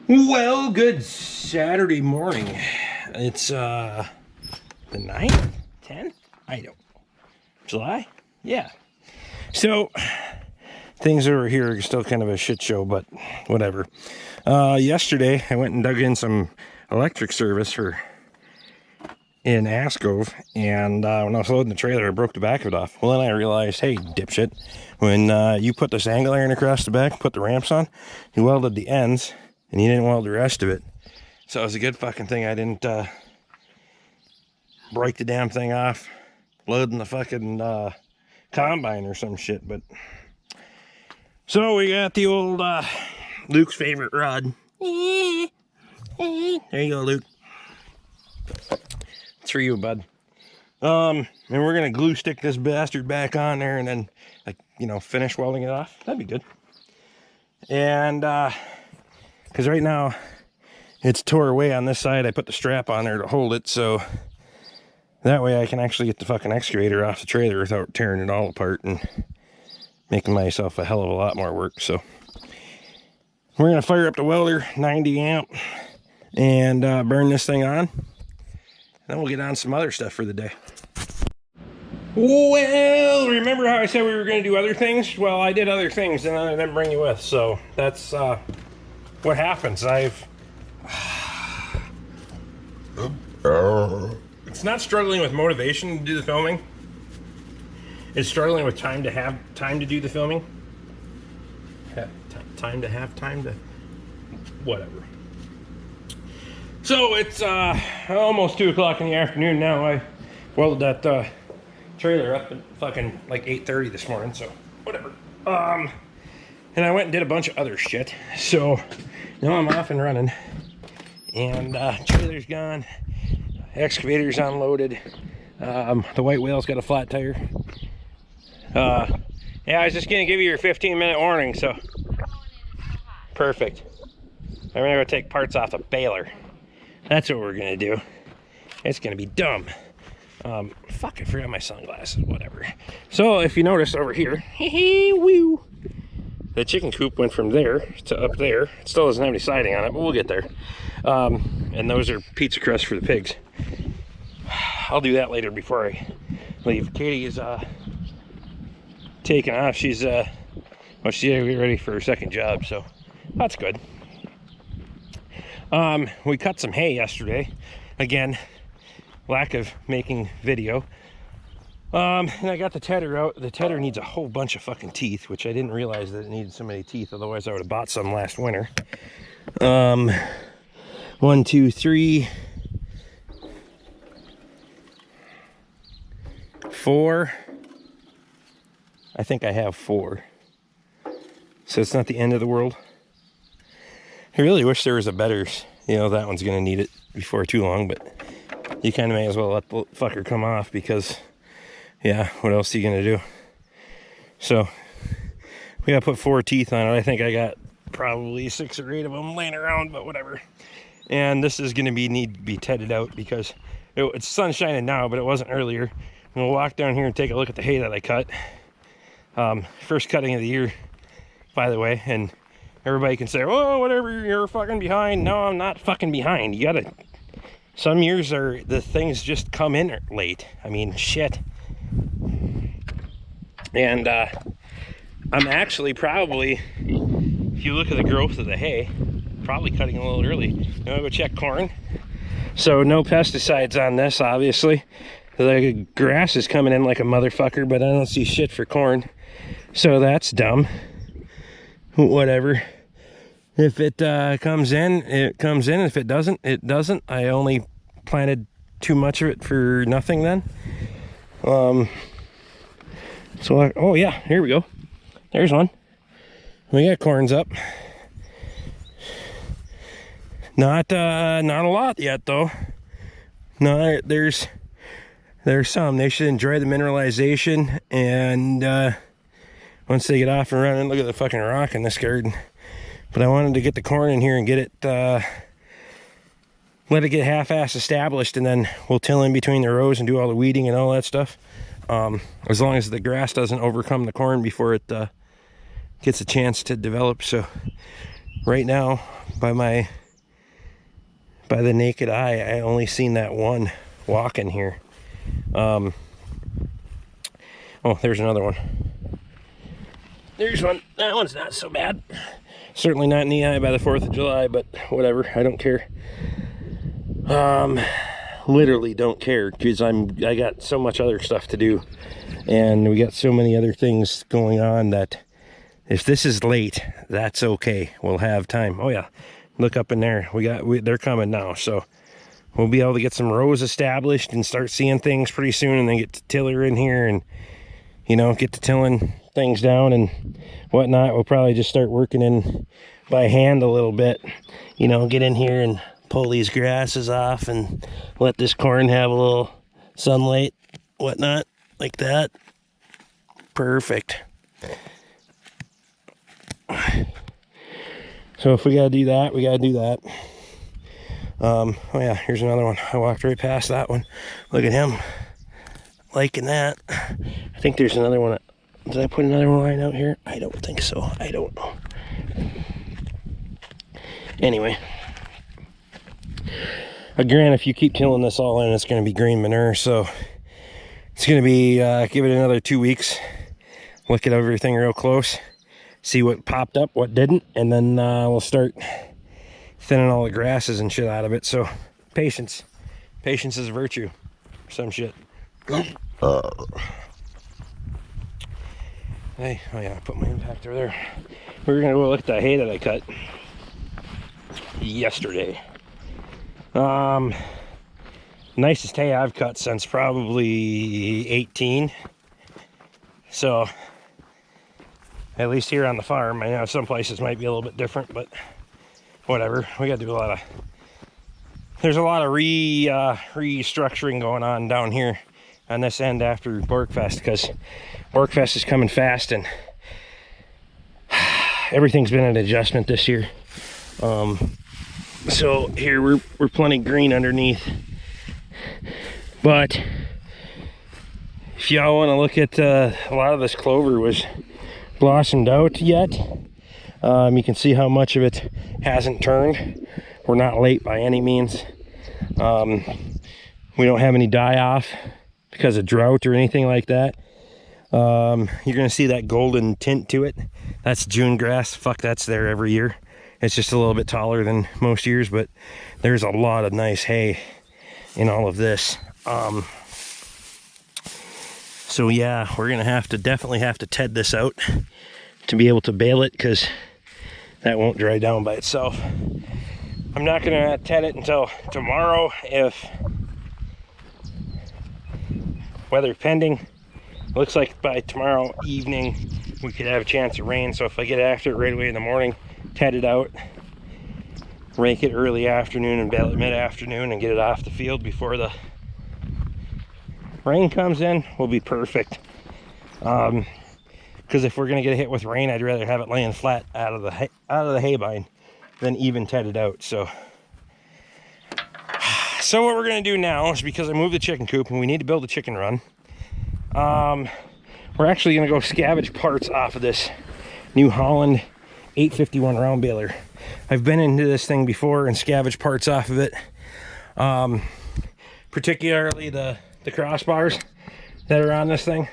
Well, good Saturday morning. It's the 9th, 10th? I don't know. July? Yeah. So things over here are still kind of a shit show, but whatever. Yesterday I went and dug in some electric service in Ascove, and when I was loading the trailer I broke the back of it off. Well, then I realized, hey dipshit, when you put this angle iron across the back, put the ramps on, you welded the ends and you didn't weld the rest of it. So it was a good fucking thing I didn't break the damn thing off loading the fucking combine or some shit. But so we got the old Luke's favorite rod. There you go, Luke. It's for you, bud. And we're gonna glue stick this bastard back on there and then, like, you know, finish welding it off. That'd be good. And because right now it's tore away on this side, I put the strap on there to hold it, so that way I can actually get the fucking excavator off the trailer without tearing it all apart and making myself a hell of a lot more work. So we're gonna fire up the welder, 90 amp, and burn this thing on. Then we'll get on some other stuff for the day. Well, remember how I said we were going to do other things? Well, I did other things and I didn't bring you with, so that's what happens. It's not struggling with motivation to do the filming. It's struggling with time to do the filming. Time to whatever. So it's almost 2 o'clock in the afternoon now. I welded that trailer up at fucking like 8:30 this morning, so whatever. And I went and did a bunch of other shit. So now I'm off and running. And trailer's gone. Excavator's unloaded. The white whale's got a flat tire. Yeah, I was just gonna give you your 15-minute warning, so. Perfect. I'm gonna go take parts off a Baler. That's what we're gonna do. It's gonna be dumb. Fuck, I forgot my sunglasses, whatever. So if you notice over here, woo, the chicken coop went from there to up there. It still doesn't have any siding on it, but we'll get there. And those are pizza crusts for the pigs. I'll do that later before I leave. Katie is taking off. She's well, she's getting ready for her second job, so that's good. We cut some hay yesterday. Again, lack of making video. And I got the tedder out. The tedder needs a whole bunch of fucking teeth, which I didn't realize that it needed so many teeth. Otherwise I would have bought some last winter. 1, 2, 3, 4. I think I have 4. So it's not the end of the world. I really wish there was a better, you know, that one's gonna need it before too long, but you kind of may as well let the fucker come off because, yeah, what else are you gonna do? So we gotta put 4 teeth on it. I think I got probably 6 or 8 of them laying around, but whatever. And this is gonna need to be tedded out because it's sun shining now, but it wasn't earlier. And we'll walk down here and take a look at the hay that I cut. First cutting of the year, by the way, and everybody can say, oh, whatever, you're fucking behind. No, I'm not fucking behind. You gotta, some years the things just come in late. I mean, shit. And I'm actually probably, if you look at the growth of the hay, probably cutting a little early. I'm gonna go check corn. So no pesticides on this, obviously. The grass is coming in like a motherfucker, but I don't see shit for corn. So that's dumb. Whatever. If it comes in, it comes in. If it doesn't, it doesn't. I only planted too much of it for nothing then. Oh yeah, here we go. There's one. We got corns up. Not a lot yet though. No, there's some. They should enjoy the mineralization, and once they get off and running, look at the fucking rock in this garden. But I wanted to get the corn in here and get it, let it get half-ass established, and then we'll till in between the rows and do all the weeding and all that stuff. As long as the grass doesn't overcome the corn before it gets a chance to develop. So right now, by the naked eye, I only seen that one walking here. Oh, there's another one. There's one. That one's not so bad. Certainly not knee high by the 4th of July, but whatever. I don't care. Literally don't care, because I got so much other stuff to do, and we got so many other things going on that if this is late, that's okay. We'll have time. Oh yeah, look up in there. They're coming now, so we'll be able to get some rows established and start seeing things pretty soon, and then get the tiller in here and, you know, get to tilling things down and whatnot. We'll probably just start working in by hand a little bit, you know, get in here and pull these grasses off and let this corn have a little sunlight, whatnot, like that. Perfect. So if we gotta do that, we gotta do that. Oh yeah, here's another one. I walked right past that one. Look at him liking that. I think there's another one. Did I put another line out here? I don't think so. I don't know. Anyway, again, if you keep tilling this all in, it's going to be green manure, so it's going to be give it another 2 weeks, look at everything real close, see what popped up, what didn't, and then we'll start thinning all the grasses and shit out of it. So patience is a virtue or some shit. Hey, oh yeah, I put my impact over there. We're gonna go look at the hay that I cut yesterday. Nicest hay I've cut since probably 18. So at least here on the farm, I know some places might be a little bit different, but whatever. We gotta do there's a lot of restructuring going on down here on this end after Borkfest, because Borkfest is coming fast and everything's been an adjustment this year. So here we're plenty green underneath, but if y'all want to look at a lot of this clover was blossomed out yet. You can see how much of it hasn't turned. We're not late by any means. We don't have any die off because of drought or anything like that. You're gonna see that golden tint to it. That's June grass. Fuck, that's there every year. It's just a little bit taller than most years, but there's a lot of nice hay in all of this. So yeah, we're gonna definitely have to ted this out to be able to bale it, because that won't dry down by itself. I'm not gonna ted it until tomorrow, if weather pending. Looks like by tomorrow evening we could have a chance of rain, so if I get after it right away in the morning, ted it out, rake it early afternoon and bale it mid-afternoon and get it off the field before the rain comes in, will be perfect. Because if we're gonna get hit with rain, I'd rather have it laying flat out of the haybine than even tedded out. So what we're gonna do now is, because I moved the chicken coop and we need to build a chicken run, we're actually gonna go scavenge parts off of this new Holland 851 round baler. I've been into this thing before and scavenged parts off of it, particularly the crossbars that are on this thing,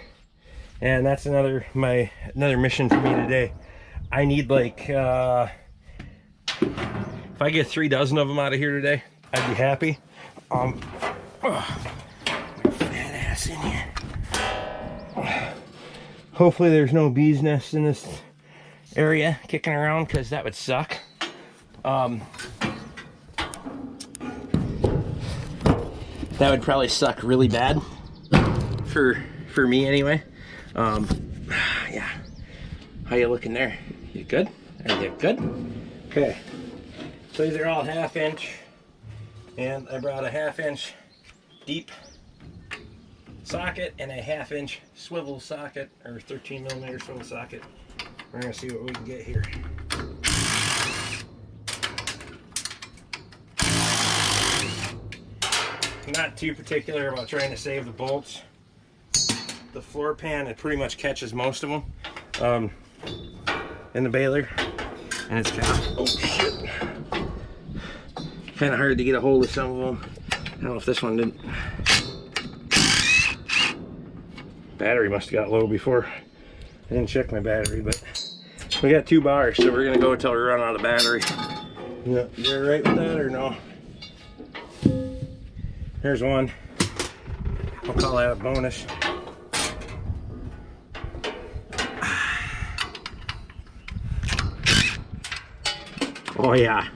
and that's another mission for me today. I need like if I get 3 dozen of them out of here today, I'd be happy. Fat ass in here. Hopefully there's no bees nests in this area kicking around, because that would suck. That would probably suck really bad for me anyway. Yeah. How you looking there? You good? Are you good? Okay. So these are all 1/2 inch, and I brought a 1/2 inch deep socket and a 1/2 inch swivel socket, or 13mm swivel socket. We're gonna see what we can get here. Not too particular about trying to save the bolts. The floor pan, it pretty much catches most of them in the baler. And it's kind of, oh shit, kind of hard to get a hold of some of them. I don't know if this one didn't. Battery must have got low before. I didn't check my battery, but we got 2 bars, so we're gonna go until we run out of battery. Yeah, you're right with that or no? There's one. I'll call that a bonus. Oh yeah.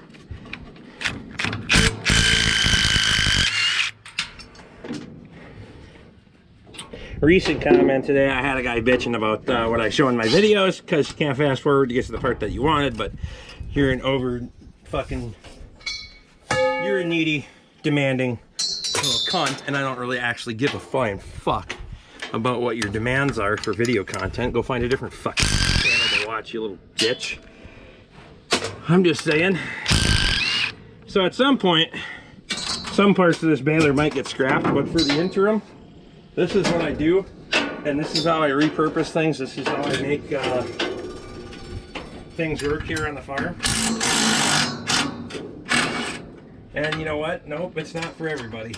Recent comment today, I had a guy bitching about what I show in my videos because you can't fast forward to get to the part that you wanted, but you're an you're a needy, demanding little cunt, and I don't really actually give a flying fuck about what your demands are for video content. Go find a different fucking channel to watch, you little bitch. I'm just saying. So at some point, some parts of this baler might get scrapped, but for the interim, this is what I do, and this is how I repurpose things. This is how I make things work here on the farm. And you know what? Nope, it's not for everybody.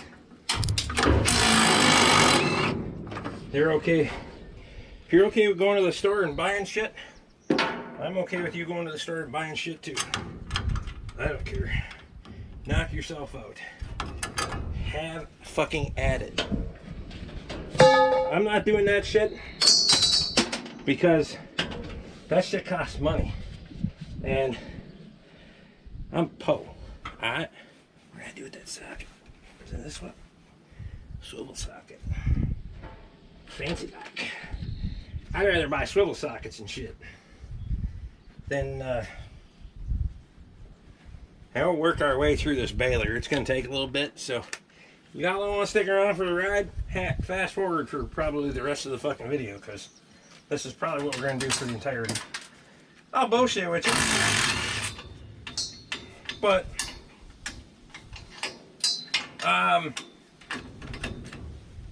They're okay. If you're okay with going to the store and buying shit, I'm okay with you going to the store and buying shit too. I don't care. Knock yourself out. Have fucking at it. I'm not doing that shit because that shit costs money. And I'm po. Alright? What do I do with that socket? Is it this one? Swivel socket. Fancy like. I'd rather buy swivel sockets and shit than and we'll work our way through this baler. It's going to take a little bit, so you all want to stick around for the ride, fast forward for probably the rest of the fucking video, because this is probably what we're going to do for the entirety. I'll bullshit with you, but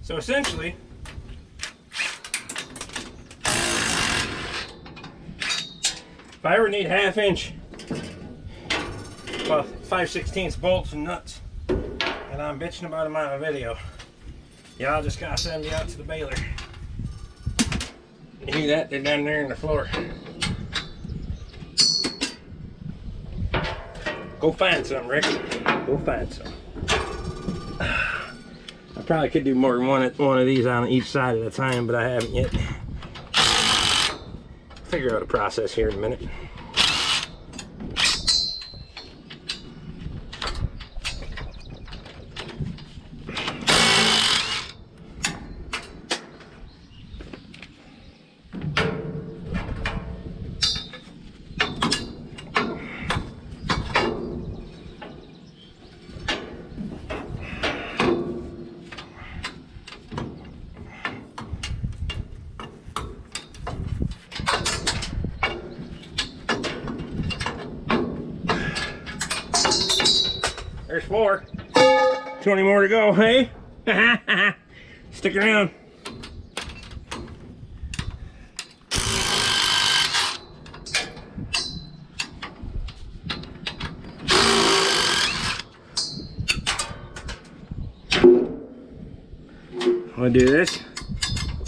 so essentially, if I ever need 1/2 inch, well, 5/16 bolts and nuts, and I'm bitching about them on a video, y'all just gotta send me out to the baler. You hear that? They're down there in the floor. Go find some, Rick. Go find some. I probably could do more than one of these on each side at a time, but I haven't yet. Figure out a process here in a minute. There's 4. 20 more to go, hey? Stick around. Want to do this?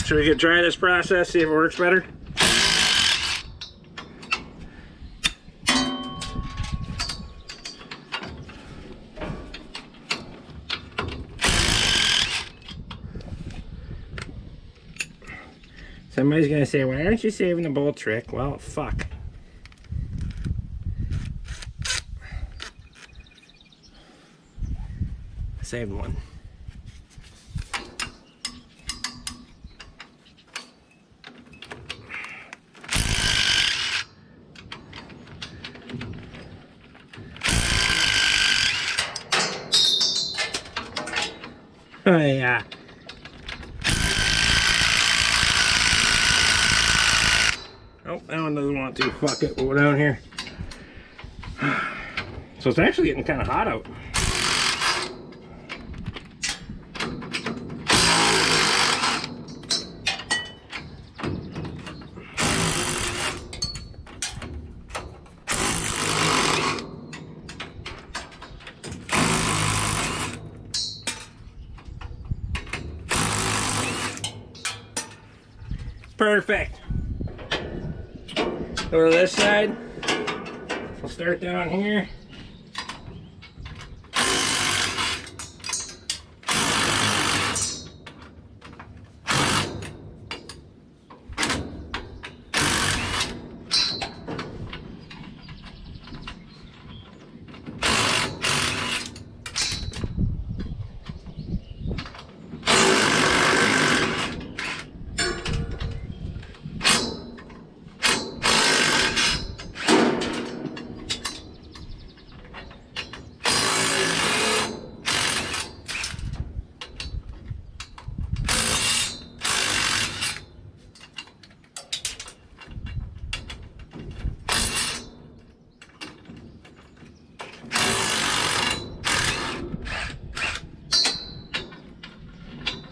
So we can try this process, see if it works better. Somebody's gonna say, why aren't you saving the bolt trick? Well, fuck. I saved one. Oh yeah. Oh, that one doesn't want to. Fuck it, we'll go down here. So it's actually getting kind of hot out. perfect. Go to this side. We'll start down here.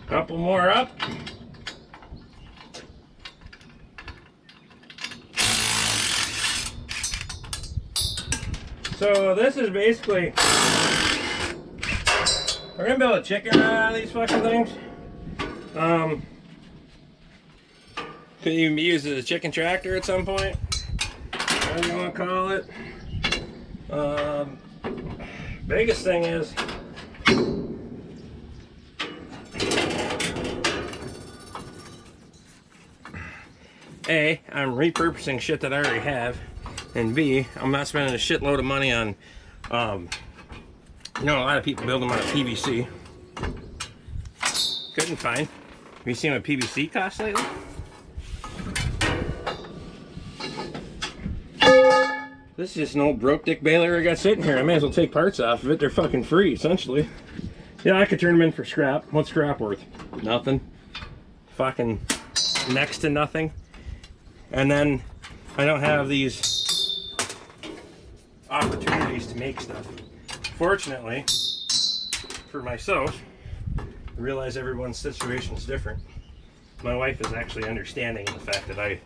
Couple more up. So this is basically, we're gonna build a chicken out of these fucking things. Could even be used as a chicken tractor at some point, whatever you want to call it. Biggest thing is, A, I'm repurposing shit that I already have, and B, I'm not spending a shitload of money on, you know, a lot of people build them out of PVC. Couldn't find. Have you seen what PVC costs lately? This is just an old broke dick baler I got sitting here. I may as well take parts off of it. They're fucking free, essentially. Yeah, I could turn them in for scrap. What's scrap worth? Nothing. Fucking next to nothing. And then I don't have these opportunities to make stuff. Fortunately, for myself, I realize everyone's situation is different. My wife is actually understanding the fact that I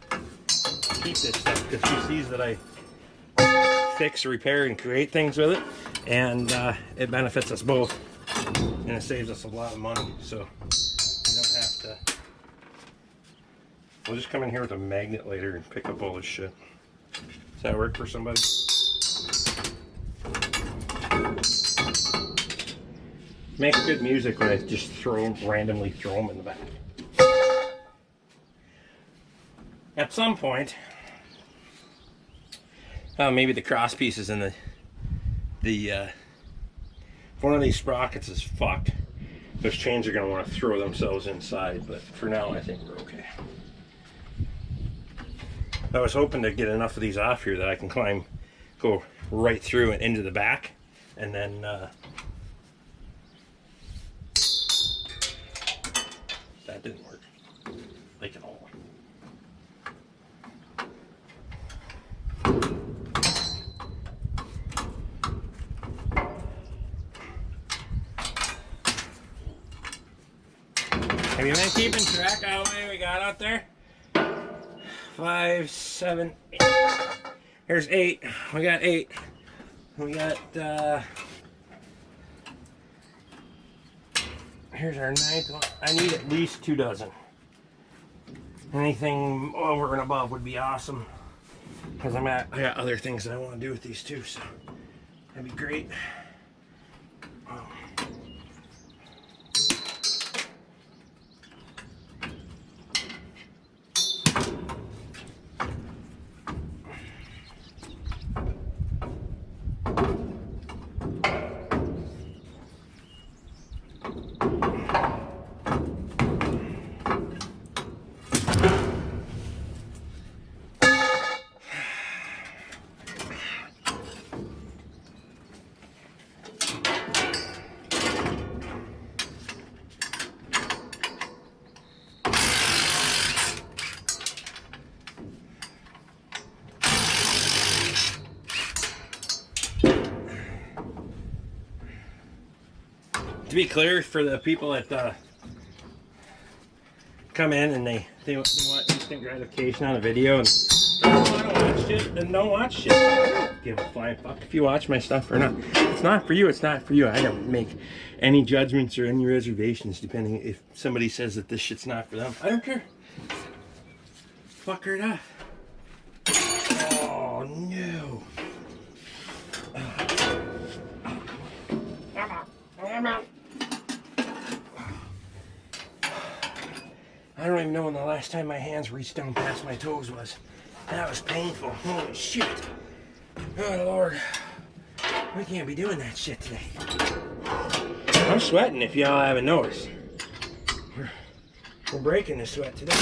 keep this stuff because she sees that I fix, repair, and create things with it, and it benefits us both, and it saves us a lot of money. So you don't have to. We'll just come in here with a magnet later and pick up all this shit. Does that work for somebody? Makes good music when I just randomly throw them in the back. At some point, maybe the cross pieces in the one of these sprockets is fucked. Those chains are going to want to throw themselves inside, but for now I think we're okay. I was hoping to get enough of these off here that I can go right through and into the back, and then that didn't work like at all. Have you been keeping track of how many we got out there? 5, 7, 8. Here's 8. We got 8. We got, here's our 9th one. I need at least 2 dozen. Anything over and above would be awesome. Because I got other things that I want to do with these too, so that'd be great. To be clear, for the people that come in and they want instant gratification on a video and they don't want to watch it, then don't watch shit. I don't give a flying fuck if you watch my stuff or not. It's not for you, it's not for you. I don't make any judgments or any reservations depending if somebody says that this shit's not for them. I don't care. fuck her enough. Oh no. I don't even know when the last time my hands reached down past my toes was. That was painful. Holy shit. Oh Lord. We can't be doing that shit today. I'm sweating if y'all haven't noticed. We're breaking the sweat today.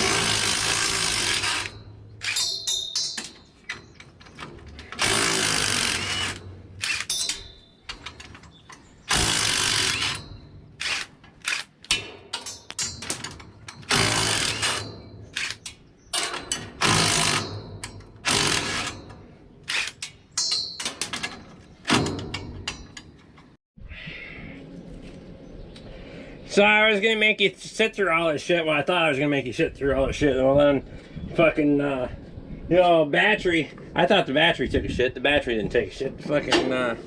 So I was gonna make you sit through all this shit. Well, I thought I was gonna make you sit through all this shit. Well, then, fucking, you know, battery. I thought the battery took a shit. The battery didn't take a shit. The fucking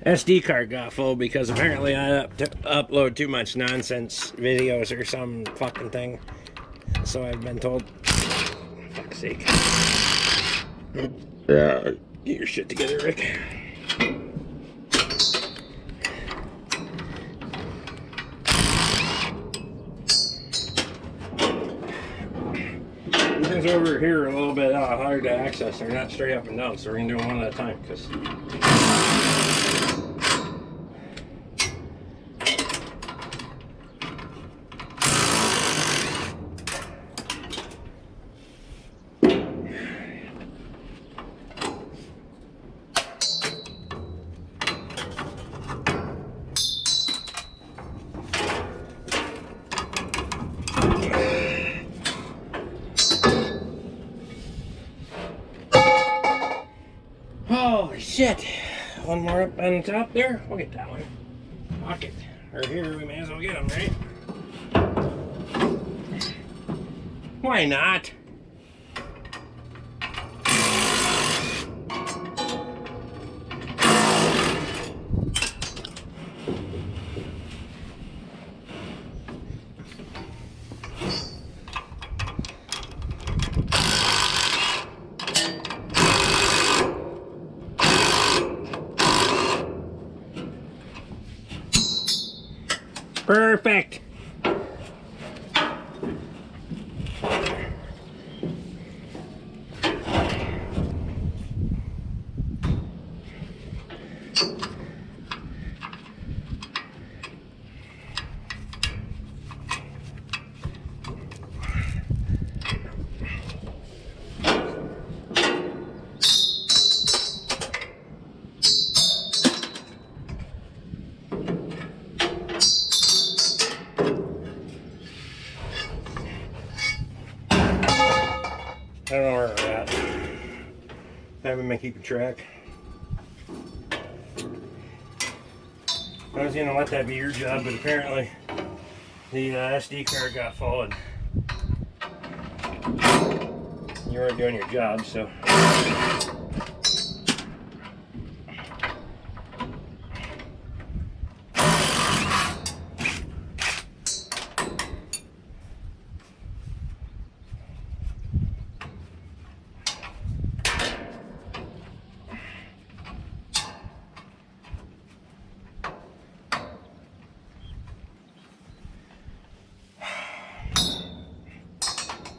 SD card got full because apparently I upload too much nonsense videos or some fucking thing. So I've been told. Fuck's sake. Yeah, get your shit together, Rick. These over here are a little bit hard to access. They're not straight up and down, so we're gonna do them one at a time. Cause holy shit. One more up on the top there. We'll get that one. Fuck it. Or here, we may as well get them, right? Why not? Perfect. I don't know where we're at. I haven't been keeping track. I was gonna let that be your job, but apparently the SD card got full and you weren't doing your job, so.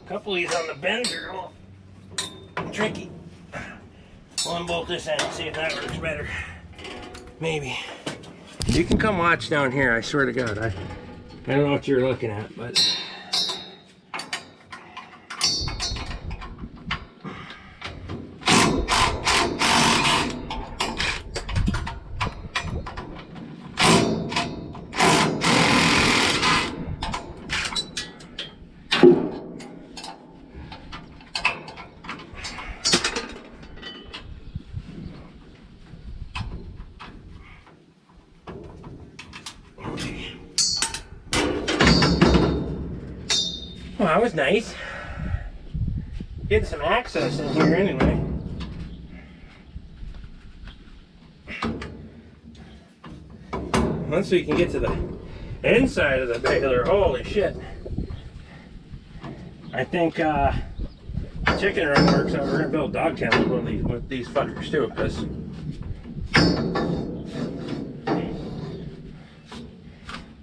Couple of these on the bends are a little tricky. We'll unbolt this end and see if that works better. Maybe. You can come watch down here, I swear to God. I don't know what you're looking at, but well, that was nice. Getting some access in here anyway. Once we can get to the inside of the baler, holy shit. I think chicken run works out. We're gonna build a dog kennel with these fuckers too, because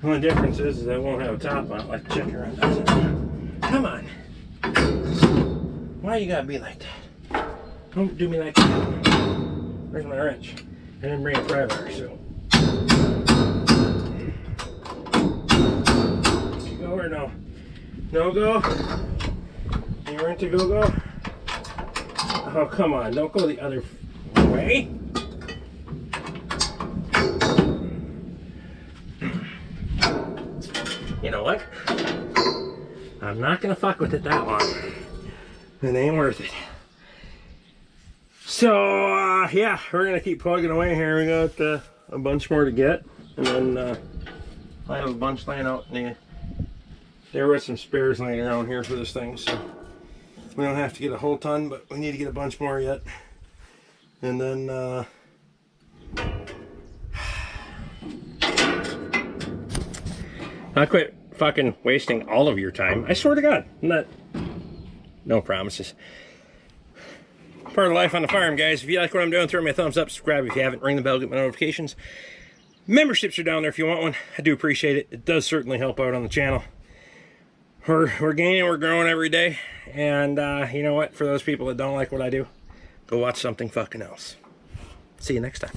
the only difference is they won't have a top on it like the chicken run does. Come on. Why you gotta be like that? Don't do me like that. Where's my wrench? I didn't bring a pry bar, so. Go or no? No go? You weren't to go? Oh, come on. Don't go the other way. You know what? I'm not gonna fuck with it that long. It ain't worth it. So, yeah, we're gonna keep plugging away here. We got a bunch more to get. And then I have a bunch laying out in there was some spares laying around here for this thing, so we don't have to get a whole ton, but we need to get a bunch more yet. And then not quit fucking wasting all of your time. I swear to God, no promises. Part of life on the farm, guys. If you like what I'm doing, throw me a thumbs up, subscribe if you haven't, ring the bell, get my notifications. Memberships are down there if you want one. I do appreciate it. It does certainly help out on the channel. We're gaining, we're growing every day. And you know what? For those people that don't like what I do, go watch something fucking else. See you next time.